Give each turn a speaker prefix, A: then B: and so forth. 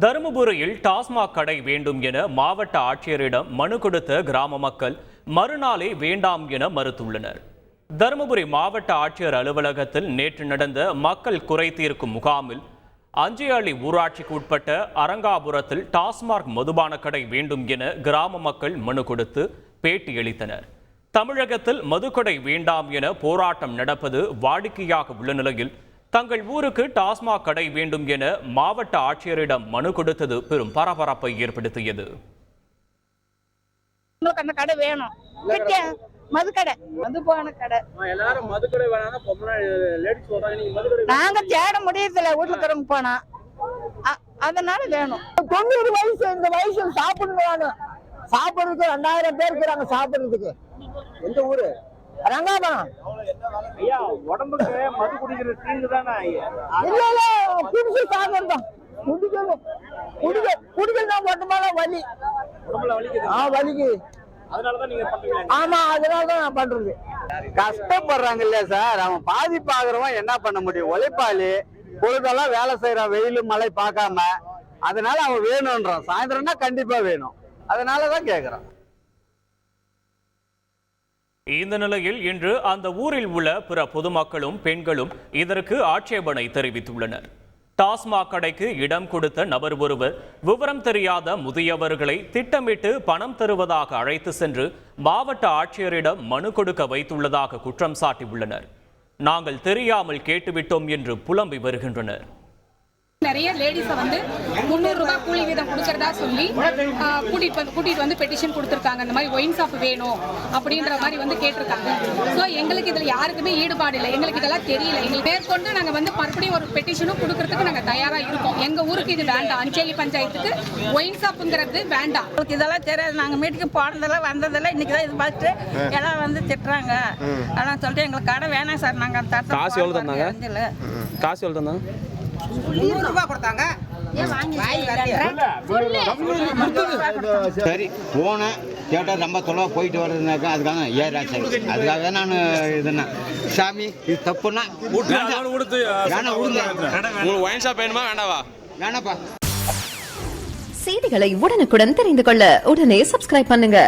A: தருமபுரியில் டாஸ்மாக் கடை வேண்டும் என மாவட்ட ஆட்சியரிடம் மனு கொடுத்த கிராம மக்கள் மறுநாளே வேண்டாம் என மறுத்துள்ளனர். தருமபுரி மாவட்ட ஆட்சியர் அலுவலகத்தில் நேற்று நடந்த மக்கள் குறை தீர்க்கும் முகாமில் அஞ்சியாளி ஊராட்சிக்கு உட்பட்ட அரங்காபுரத்தில் டாஸ்மாக் மதுபான கடை வேண்டும் என கிராம மக்கள் மனு கொடுத்து பேட்டியளித்தனர். தமிழகத்தில் மதுக்கடை வேண்டாம் என போராட்டம் நடப்பது வாடிக்கையாக உள்ள நிலையில் தங்கள் ஊருக்கு டாஸ்மாக் கடை வேண்டும் என மாவட்ட ஆட்சியரிடம் மனு கொடுத்தது பெரும் பரபரப்பை ஏற்படுத்தியது.
B: அந்த கடை வேணும், மதுக்கடை, மதுபான கடை.
C: எல்லாரும் மதுக்கடை வேணாம் லேடிஸ் சொல்றாங்க, நீங்க மதுக்கடை
B: நாங்க தேட முடியல, வீட்டுல இருக்கிறவங்க போனா அதனால வேணும்.
D: 90 வயசு இந்த வயசு சாப்பிடணும், சாப்பிடுறதுக்கு 2000 பேர் இருக்கிறாங்க சாப்பிடுறதுக்கு. எந்த ஊரு? ரங்காபுரம்.
C: ஐயா, உடம்புக்கு மது குடிக்கிறது தீங்கு தானே?
D: இல்ல இல்ல, குடிச்சு சாப்பிடுறோம். குடிக்கிறதா மட்டுமால வலி
C: உடம்புல வலிக்குது.
D: வலிக்குது.
C: அதனாலதான் நீங்க பண்றீங்க.
D: ஆமா, அதனாலதான் நான் பண்றது.
E: கஷ்டப்படுறாங்க இல்ல சார், அவன் பாதிப்பாகிறவன் என்ன பண்ண முடியும்? உழைப்பாளி, பொழுதெல்லாம் வேலை செய்யறான், வெயில் மழை பார்க்காம. அதனால அவன் வேணும்ன்றான். சாயந்தரம்னா கண்டிப்பா வேணும். அதனாலதான் கேக்குறான்.
A: இந்த நிலையில் இன்று அந்த ஊரில் உள்ள பிற பொதுமக்களும் பெண்களும் இதற்கு ஆட்சேபனை தெரிவித்துள்ளனர். டாஸ்மாக் கடைக்கு இடம் கொடுத்த நபர் ஒருவர் விவரம் தெரியாத முதியவர்களை திட்டமிட்டு பணம் தருவதாக அழைத்து சென்று மாவட்ட ஆட்சியரிடம் மனு கொடுக்க வைத்துள்ளதாக குற்றம் சாட்டியுள்ளனர். நாங்கள் தெரியாமல் கேட்டுவிட்டோம் என்று புலம்பி வருகின்றனர்.
F: நிறைய லேடிஸை வந்து 300 ரூபாய் கூலி வீதம் கொடுக்கறதா சொல்லி கூட்டிட்டு வந்து பெட்டிஷன் கொடுத்துருக்காங்க. இந்த மாதிரி ஒயின் ஷாப் வேணும் அப்படின்ற மாதிரி வந்து கேட்டிருக்காங்க. ஸோ எங்களுக்கு இதில் யாருக்குமே ஈடுபாடு இல்லை, எங்களுக்கு இதெல்லாம் தெரியல. எங்களுக்கு மேற்கொண்டு நாங்கள் வந்து மறுபடியும் ஒரு பெட்டிஷனும் கொடுக்கறதுக்கு நாங்கள் தயாராக இருக்கோம். எங்கள் ஊருக்கு இது வேண்டாம், அஞ்சேலி பஞ்சாயத்துக்கு ஒயின் ஷாப்புங்கிறது வேண்டாம்.
B: இதெல்லாம் தெரியாது, நாங்கள் மீட்டுக்கு போனதெல்லாம் வந்ததெல்லாம் இன்னைக்கு தான் இது பார்த்துட்டு எல்லாம் வந்து திட்டுறாங்க. ஆனால் சொல்லிட்டு எங்களுக்கு கடை வேணாம் சார். நாங்கள்
G: காசு எவ்வளோ தந்தாங்க? காசு எவ்வளோ தந்தாங்க?
B: 100 ரூபாய் கொடுத்தாங்க.
E: சரி, போனேன் கேட்டால் ரொம்ப தொலைவா போயிட்டு வர்றதுனாக்கா அதுக்காக ஏறாச்சு. அதுக்காக தான் நான் இதுனா சாமி இது தப்புன்னா
G: ஒயின் ஷாப் வேணுமா வேண்டாவா?
E: வேணாப்பா.
H: செய்திகளை உடனுக்குடன் தெரிந்து கொள்ள உடனே சப்ஸ்கிரைப் பண்ணுங்க.